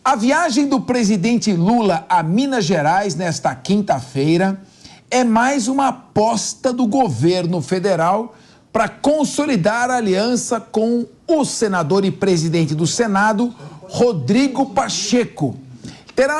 A viagem do presidente Lula a Minas Gerais nesta quinta-feira é mais uma aposta do governo federal para consolidar a aliança com o senador e presidente do Senado, Rodrigo Pacheco.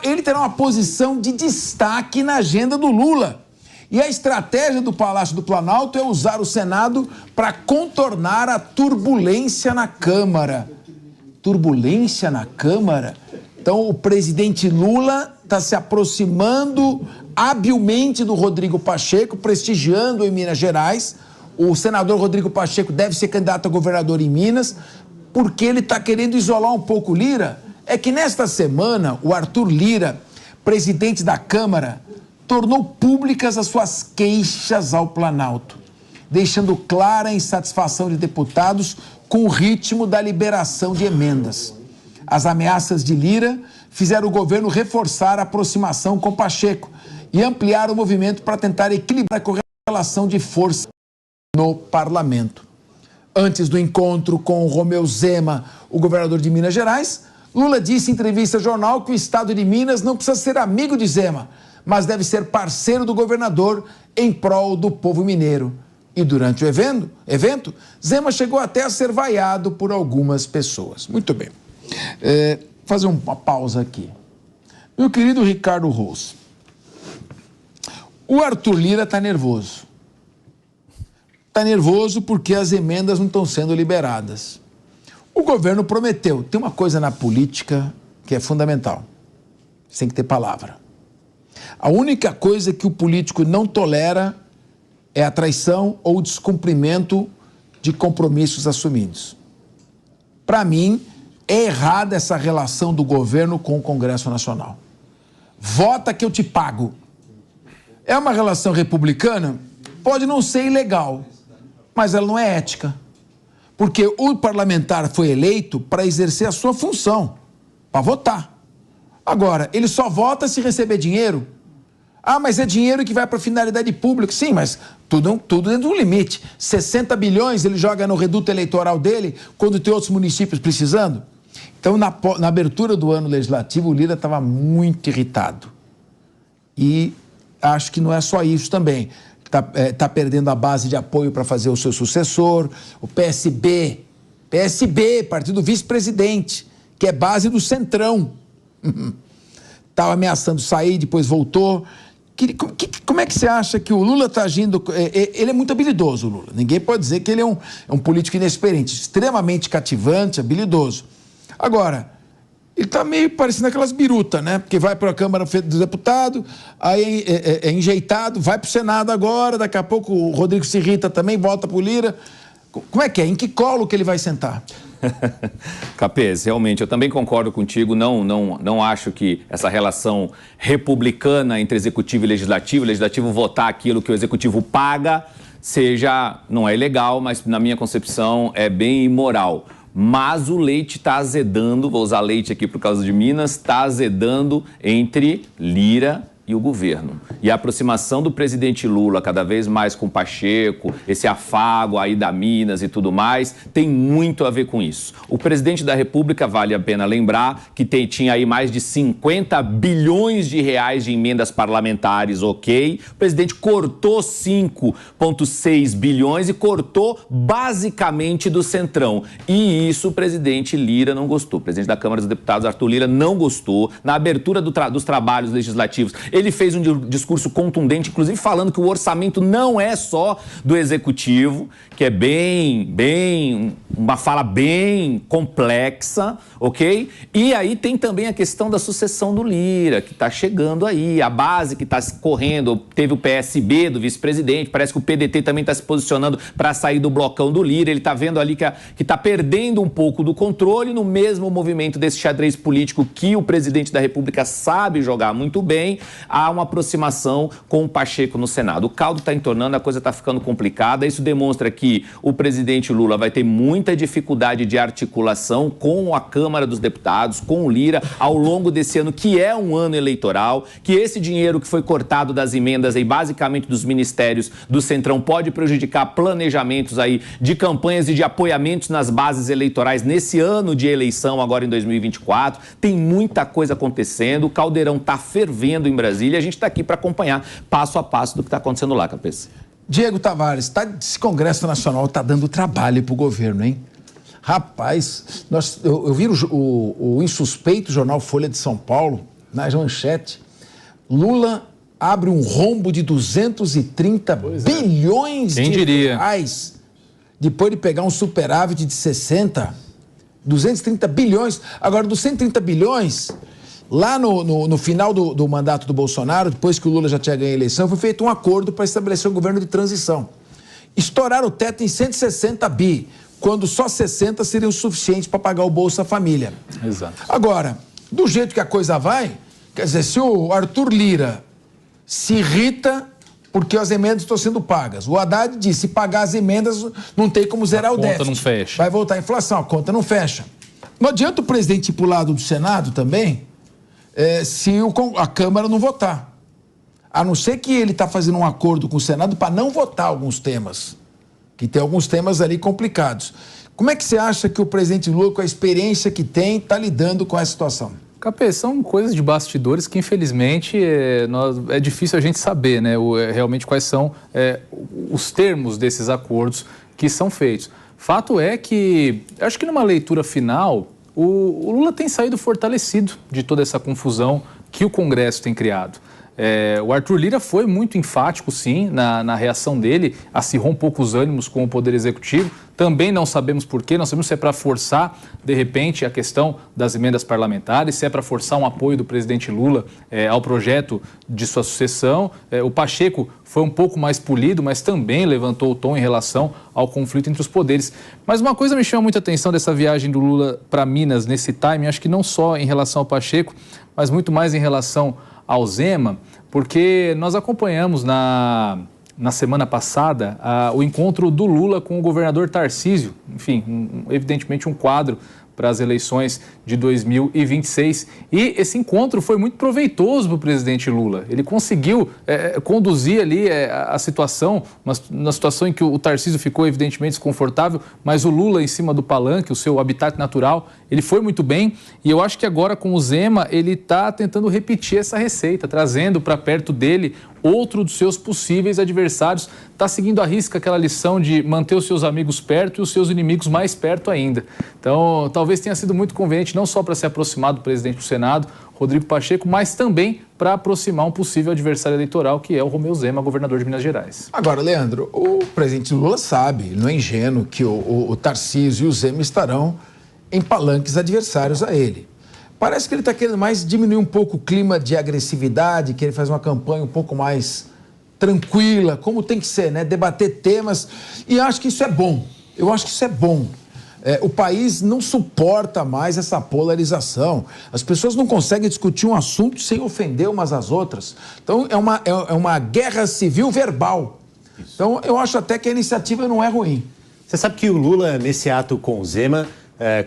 Ele terá uma posição de destaque na agenda do Lula. E a estratégia do Palácio do Planalto é usar o Senado para contornar a turbulência na Câmara. Turbulência na Câmara? Então, o presidente Lula está se aproximando habilmente do Rodrigo Pacheco, prestigiando em Minas Gerais. O senador Rodrigo Pacheco deve ser candidato a governador em Minas, porque ele está querendo isolar um pouco o Lira. É que nesta semana, o Arthur Lira, presidente da Câmara, tornou públicas as suas queixas ao Planalto, deixando clara a insatisfação de deputados com o ritmo da liberação de emendas. As ameaças de Lira fizeram o governo reforçar a aproximação com Pacheco e ampliar o movimento para tentar equilibrar a correlação de força no parlamento. Antes do encontro com o Romeu Zema, o governador de Minas Gerais, Lula disse em entrevista ao jornal que o estado de Minas não precisa ser amigo de Zema, mas deve ser parceiro do governador em prol do povo mineiro. E durante o evento, Zema chegou até a ser vaiado por algumas pessoas. Muito bem. Fazer uma pausa aqui. Meu querido Ricardo Rous, o Arthur Lira está nervoso. Está nervoso porque as emendas não estão sendo liberadas. O governo prometeu. Tem uma coisa na política que é fundamental. Você tem que ter palavra. A única coisa que o político não tolera é a traição ou o descumprimento de compromissos assumidos. Para mim, é errada essa relação do governo com o Congresso Nacional. Vota que eu te pago. É uma relação republicana? Pode não ser ilegal, mas ela não é ética. Porque o parlamentar foi eleito para exercer a sua função, para votar. Agora, ele só vota se receber dinheiro. Ah, mas é dinheiro que vai para finalidade pública. Sim, mas tudo dentro de um limite. 60 bilhões ele joga no reduto eleitoral dele, quando tem outros municípios precisando. Então, na abertura do ano legislativo, o Lira estava muito irritado. E acho que não é só isso também. Está perdendo a base de apoio para fazer o seu sucessor. O PSB, partido vice-presidente, que é base do Centrão. Estava ameaçando sair, depois voltou. Como é que você acha que o Lula está agindo? Ele é muito habilidoso, o Lula. Ninguém pode dizer que ele é um político inexperiente, extremamente cativante, habilidoso. Agora, ele está meio parecendo aquelas birutas, né? Porque vai para a Câmara dos Deputados, aí é enjeitado, vai para o Senado agora, daqui a pouco o Rodrigo se irrita também, volta para o Lira. Como é que é? Em que colo que ele vai sentar? Capês, realmente, eu também concordo contigo, não acho que essa relação republicana entre executivo e legislativo votar aquilo que o executivo paga, não é ilegal, mas na minha concepção é bem imoral. Mas o leite está azedando, vou usar leite aqui por causa de Minas, está azedando entre Lira e o governo. E a aproximação do presidente Lula cada vez mais com Pacheco, esse afago aí da Minas e tudo mais, tem muito a ver com isso. O presidente da República, vale a pena lembrar, que tinha aí mais de 50 bilhões de reais de emendas parlamentares, ok? O presidente cortou 5,6 bilhões e cortou basicamente do Centrão. E isso o presidente Lira não gostou. O presidente da Câmara dos Deputados, Arthur Lira, não gostou. Na abertura dos trabalhos legislativos, ele fez um discurso contundente, inclusive falando que o orçamento não é só do executivo, que é uma fala bem complexa, ok? E aí tem também a questão da sucessão do Lira, que está chegando aí, a base que está correndo, teve o PSB do vice-presidente, parece que o PDT também está se posicionando para sair do blocão do Lira, ele está vendo ali que está perdendo um pouco do controle no mesmo movimento desse xadrez político que o presidente da República sabe jogar muito bem. há uma aproximação com o Pacheco no Senado. O caldo está entornando, a coisa está ficando complicada. Isso demonstra que o presidente Lula vai ter muita dificuldade de articulação com a Câmara dos Deputados, com o Lira, ao longo desse ano, que é um ano eleitoral, que esse dinheiro que foi cortado das emendas aí, basicamente dos ministérios do Centrão, pode prejudicar planejamentos aí de campanhas e de apoiamentos nas bases eleitorais nesse ano de eleição, agora em 2024. Tem muita coisa acontecendo, o caldeirão está fervendo em Brasília e a gente está aqui para acompanhar passo a passo do que está acontecendo lá, Capês. Diego Tavares, esse Congresso Nacional está dando trabalho para o governo, hein? Rapaz, eu vi o insuspeito jornal Folha de São Paulo, na manchete, Lula abre um rombo de 230 bilhões de reais, depois de pegar um superávit de 230 bilhões. Agora, dos 130 bilhões, lá no final do mandato do Bolsonaro, depois que o Lula já tinha ganho a eleição, foi feito um acordo para estabelecer um governo de transição. Estouraram o teto em 160 bi, quando só 60 seriam suficientes para pagar o Bolsa Família. Exato. Agora, do jeito que a coisa vai, quer dizer, se o Arthur Lira se irrita porque as emendas estão sendo pagas, o Haddad disse, se pagar as emendas não tem como zerar o déficit. A conta não fecha. Vai voltar a inflação, a conta não fecha. Não adianta o presidente ir para o lado do Senado também, se a Câmara não votar. A não ser que ele está fazendo um acordo com o Senado para não votar alguns temas, que tem alguns temas ali complicados. Como é que você acha que o presidente Lula, com a experiência que tem, está lidando com essa situação? Capê, são coisas de bastidores que, infelizmente, é difícil a gente saber, né, realmente quais são os termos desses acordos que são feitos. Fato é que, acho que numa leitura final, o Lula tem saído fortalecido de toda essa confusão que o Congresso tem criado. O Arthur Lira foi muito enfático, sim, na reação dele, acirrou um pouco os ânimos com o Poder Executivo. Também não sabemos por quê, não sabemos se é para forçar, de repente, a questão das emendas parlamentares, se é para forçar um apoio do presidente Lula ao projeto de sua sucessão. O Pacheco foi um pouco mais polido, mas também levantou o tom em relação ao conflito entre os poderes. Mas uma coisa me chama muita atenção dessa viagem do Lula para Minas nesse timing, acho que não só em relação ao Pacheco, mas muito mais em relação ao Zema, porque nós acompanhamos na semana passada o encontro do Lula com o governador Tarcísio, enfim, evidentemente um quadro para as eleições de 2026. E esse encontro foi muito proveitoso para o presidente Lula. Ele conseguiu conduzir ali a situação, na situação em que o Tarcísio ficou evidentemente desconfortável, mas o Lula em cima do palanque, o seu habitat natural, ele foi muito bem. E eu acho que agora com o Zema, ele está tentando repetir essa receita, trazendo para perto dele outro dos seus possíveis adversários. Está seguindo à risca aquela lição de manter os seus amigos perto e os seus inimigos mais perto ainda. Então, talvez tenha sido muito conveniente, não só para se aproximar do presidente do Senado, Rodrigo Pacheco, mas também para aproximar um possível adversário eleitoral, que é o Romeu Zema, governador de Minas Gerais. Agora, Leandro, o presidente Lula sabe, não é ingênuo, que o Tarcísio e o Zema estarão em palanques adversários a ele. Parece que ele está querendo mais diminuir um pouco o clima de agressividade, que ele faz uma campanha um pouco mais tranquila, como tem que ser, né? Debater temas. E acho que isso é bom. Eu acho que isso é bom. O país não suporta mais essa polarização. As pessoas não conseguem discutir um assunto sem ofender umas às outras. Então, é uma guerra civil verbal. Isso. Então, eu acho até que a iniciativa não é ruim. Você sabe que o Lula, nesse ato com o Zema,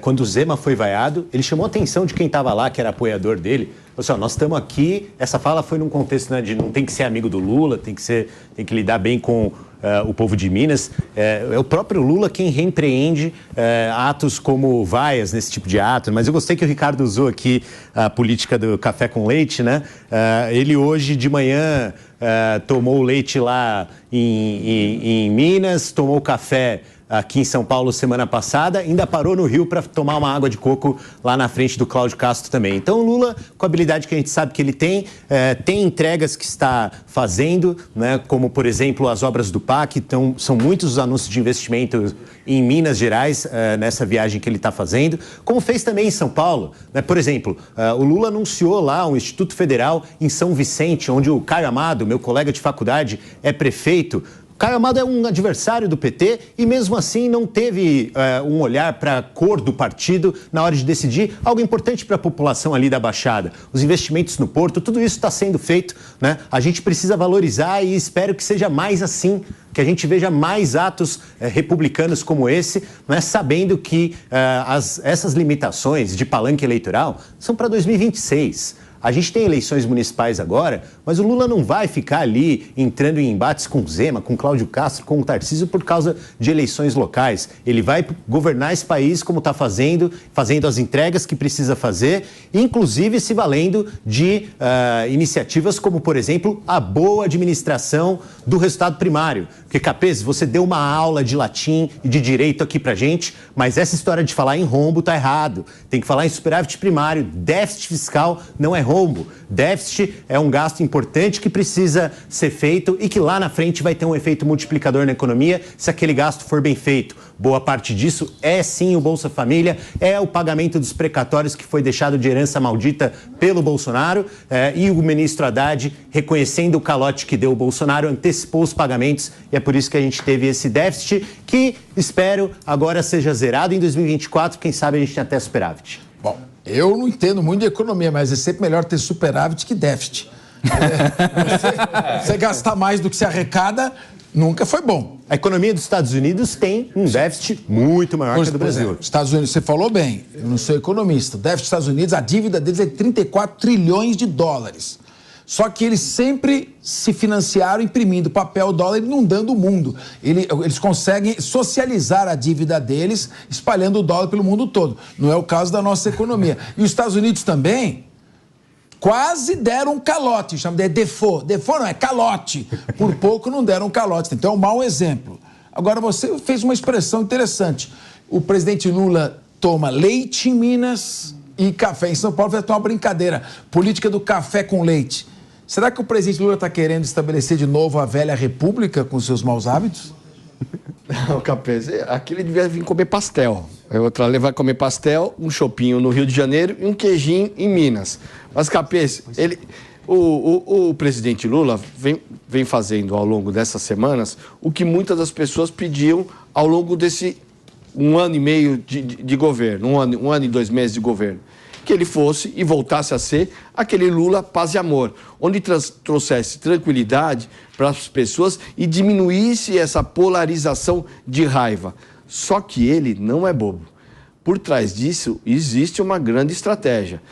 quando o Zema foi vaiado, ele chamou a atenção de quem estava lá, que era apoiador dele. Falou assim, nós estamos aqui, essa fala foi num contexto, né, de não tem que ser amigo do Lula, tem que lidar bem com o povo de Minas. É o próprio Lula quem repreende atos como vaias nesse tipo de ato. Mas eu gostei que o Ricardo usou aqui a política do café com leite, né? Ele hoje de manhã tomou leite lá em Minas, tomou café aqui em São Paulo semana passada, ainda parou no Rio para tomar uma água de coco lá na frente do Cláudio Castro também. Então o Lula, com a habilidade que a gente sabe que ele tem entregas que está fazendo, né, como por exemplo as obras do PAC, então são muitos os anúncios de investimento em Minas Gerais nessa viagem que ele está fazendo, como fez também em São Paulo, né? Por exemplo, o Lula anunciou lá um Instituto Federal em São Vicente, onde o Caio Amado, meu colega de faculdade, é prefeito. Caio Amado é um adversário do PT e mesmo assim não teve um olhar para a cor do partido na hora de decidir algo importante para a população ali da Baixada. Os investimentos no Porto, tudo isso está sendo feito, né? A gente precisa valorizar e espero que seja mais assim, que a gente veja mais atos republicanos como esse, né? Sabendo que essas limitações de palanque eleitoral são para 2026. A gente tem eleições municipais agora, mas o Lula não vai ficar ali entrando em embates com Zema, com Cláudio Castro, com o Tarcísio por causa de eleições locais. Ele vai governar esse país como está fazendo as entregas que precisa fazer, inclusive se valendo de iniciativas como, por exemplo, a boa administração do resultado primário. Porque, Capês, você deu uma aula de latim e de direito aqui pra gente, mas essa história de falar em rombo tá errado. Tem que falar em superávit primário, déficit fiscal não é rombo. Déficit é um gasto importante que precisa ser feito e que lá na frente vai ter um efeito multiplicador na economia se aquele gasto for bem feito. Boa parte disso é sim o Bolsa Família, é o pagamento dos precatórios que foi deixado de herança maldita pelo Bolsonaro e o ministro Haddad, reconhecendo o calote que deu o Bolsonaro, antecipou os pagamentos e é por isso que a gente teve esse déficit que espero agora seja zerado em 2024, quem sabe a gente tem até superávit. Bom, eu não entendo muito de economia, mas é sempre melhor ter superávit que déficit. Você gastar mais do que se arrecada nunca foi bom. A economia dos Estados Unidos tem um déficit muito maior que a do Brasil. Estados Unidos, você falou bem, eu não sou economista. O déficit dos Estados Unidos, a dívida deles é 34 trilhões de dólares. Só que eles sempre se financiaram imprimindo papel, dólar e inundando o mundo. Eles conseguem socializar a dívida deles, espalhando o dólar pelo mundo todo. Não é o caso da nossa economia. E os Estados Unidos também quase deram um calote, chama de default. Default não, é calote. Por pouco não deram um calote. Então é um mau exemplo. Agora, você fez uma expressão interessante. O presidente Lula toma leite em Minas e café em São Paulo. Vai ter uma brincadeira. Política do café com leite. Será que o presidente Lula está querendo estabelecer de novo a velha república com seus maus hábitos? Não, Capês, aqui ele devia vir comer pastel. Ele vai comer pastel, um chopinho no Rio de Janeiro e um queijinho em Minas. Mas, Capês, o presidente Lula vem fazendo ao longo dessas semanas o que muitas das pessoas pediam ao longo desse 1 ano e meio de governo, um ano e 2 meses de governo. Que ele fosse e voltasse a ser aquele Lula paz e amor, onde trouxesse tranquilidade para as pessoas e diminuísse essa polarização de raiva. Só que ele não é bobo. Por trás disso existe uma grande estratégia.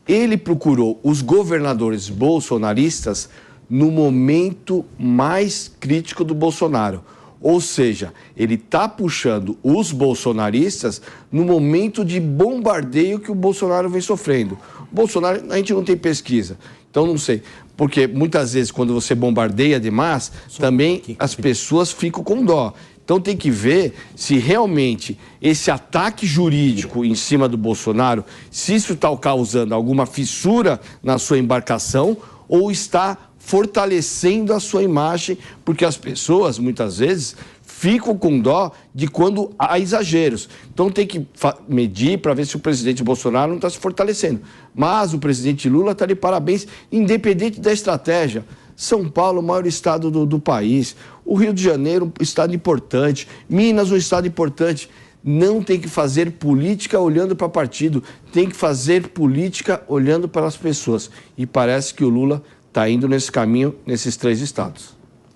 Ele procurou os governadores bolsonaristas no momento mais crítico do Bolsonaro. Ou seja, ele está puxando os bolsonaristas no momento de bombardeio que o Bolsonaro vem sofrendo. O Bolsonaro, a gente não tem pesquisa, então não sei. Porque muitas vezes, quando você bombardeia demais, também as pessoas ficam com dó. Então tem que ver se realmente esse ataque jurídico em cima do Bolsonaro, se isso está causando alguma fissura na sua embarcação ou está fortalecendo a sua imagem, porque as pessoas, muitas vezes, ficam com dó de quando há exageros. Então tem que medir para ver se o presidente Bolsonaro não está se fortalecendo. Mas o presidente Lula está de parabéns, independente da estratégia. São Paulo, o maior estado do país. O Rio de Janeiro, um estado importante. Minas, um estado importante. Não tem que fazer política olhando para partido. Tem que fazer política olhando para as pessoas. E parece que o Lula está indo nesse caminho, nesses 3 estados.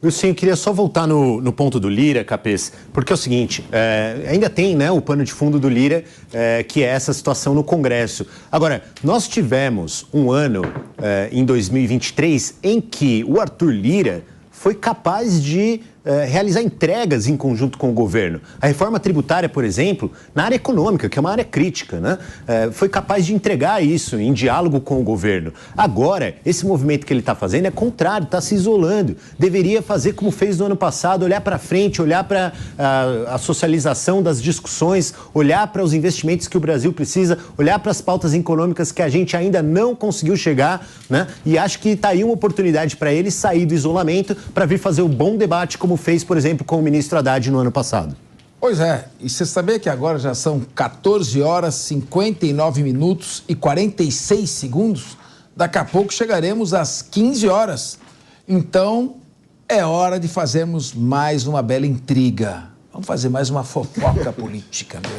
Sim, eu queria só voltar no ponto do Lira, Capês, porque é o seguinte, ainda tem, né, o pano de fundo do Lira, que é essa situação no Congresso. Agora, nós tivemos um ano, em 2023, em que o Arthur Lira foi capaz de realizar entregas em conjunto com o governo. A reforma tributária, por exemplo, na área econômica, que é uma área crítica, né? Foi capaz de entregar isso em diálogo com o governo. Agora, esse movimento que ele está fazendo é contrário, está se isolando. Deveria fazer como fez no ano passado, olhar para frente, olhar para a socialização das discussões, olhar para os investimentos que o Brasil precisa, olhar para as pautas econômicas que a gente ainda não conseguiu chegar, né? E acho que está aí uma oportunidade para ele sair do isolamento para vir fazer um bom debate, como fez, por exemplo, com o ministro Haddad no ano passado. Pois é, e você sabia que agora já são 14 horas, 59 minutos e 46 segundos? Daqui a pouco chegaremos às 15 horas. Então, é hora de fazermos mais uma bela intriga. Vamos fazer mais uma fofoca política, meu